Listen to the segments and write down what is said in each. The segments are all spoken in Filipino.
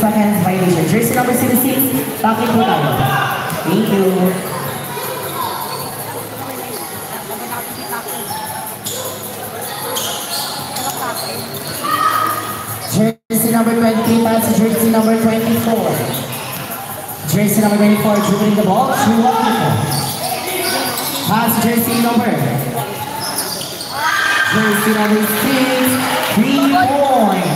seconds violation. Jersey number 66, tackling po tayo. Thank you. Jersey number 20, pass to jersey number 24. Jersey number 24, dribbling the ball, through one people. Pass to jersey number 6, 3 points.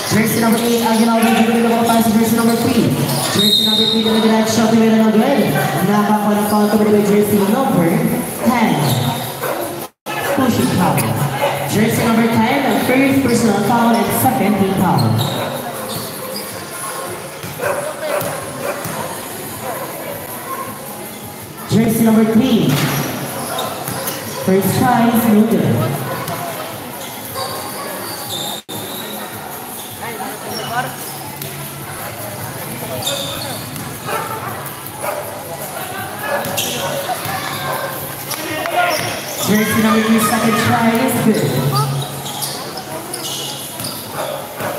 Jersey number 8, Aguinaldo, dribbling the ball, pass to jersey number 3. Jersey number 3, the direct shot, we made another good. Nakakuha ng foul committed by jersey number 10. Pushing foul. Jersey number 10, first personal foul and second team foul. Jersey number 3, first try is no good. Jersey number 3, second try is good.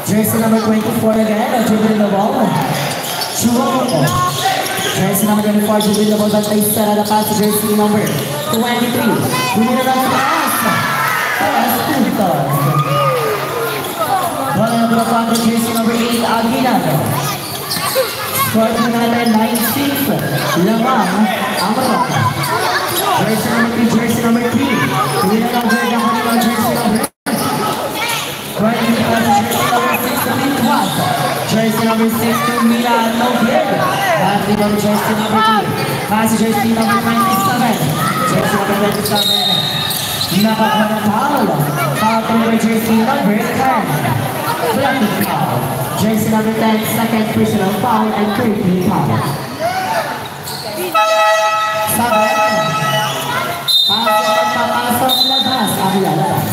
Jersey number 24 again, dribbling the ball. Chuoco. Jersey number 24, dribbling the ball, but they set out a pass to jersey number 23. We need another pass. Pass to Wala na pa jersey number 8, Aguinaldo. Score po natin 9-6. Lamang ang rock. Jersey number 3. We need another jersey number 3. Jersey number 6 to Milan, no good. That's the jersey number 2. Pass jersey number 27. Jersey number 27. Nakakuha ng foul. Foul from jersey number 10. Blocking foul. Jersey number 10, second personal foul and third team foul. Sabi. Papasok labas. Labas.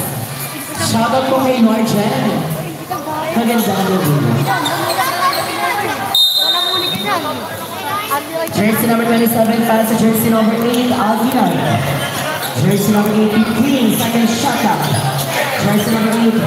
Shoutout po kay Norjen. Maganda ang video. Jersey number 27, pass to jersey number 8, Aguinaldo. Jersey number 8, King, second shot up. Jersey number 8,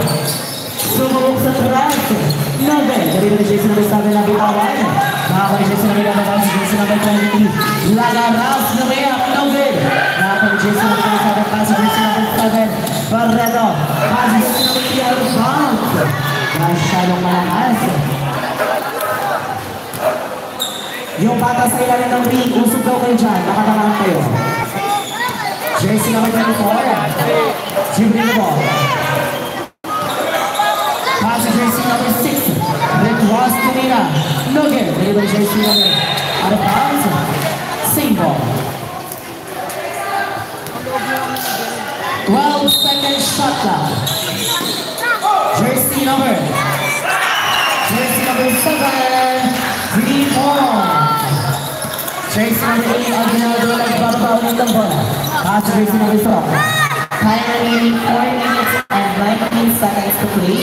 sumubok sa trash. Nobel, dari na jersey number 7, nabitawan. Nakakawin jersey number 11, jersey number 20. Lagaras na kaya, Nobel. Nakakawin jersey number 27, pass to jersey number 7, Barreto. Pass to jersey number 3, Albank. Masyadong malakas. Yung bata sa ilalim ng ring, usog daw kayo dyan, nakatamaan kayo. Jersey number 24, dribbling the ball. Pass to jersey number 6, Rick Ross Tumina. No good, deliver jersey number out of bounds. Same ball. 12 second shot clock. Jersey number 7, 3 points. Jersey number 8, Aguinaldo, nagbabaw ng bola. Pass to jersey number 4. Time remaining 4 minutes and 19 seconds to play.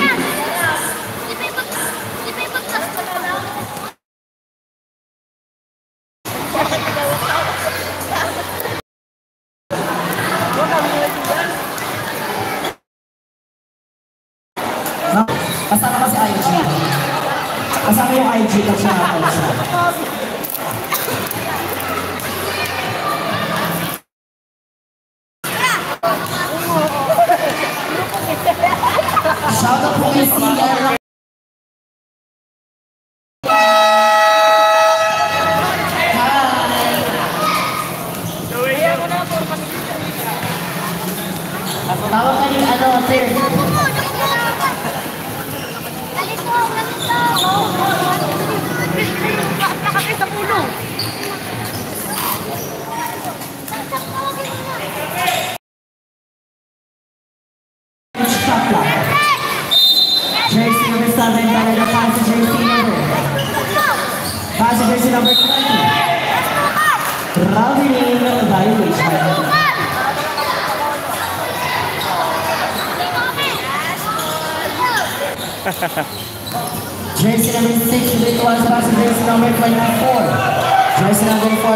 Kasama kasi IG. Kasama yung IG pag siya nakakal siya. Shoutout po yung CR. Tawag ka yung sir. Jersey number 7, para na pass to jersey number. Pass to jersey number 20. Traveling violation. Jersey number 6, it was pass to jersey number 24. Jersey number 4.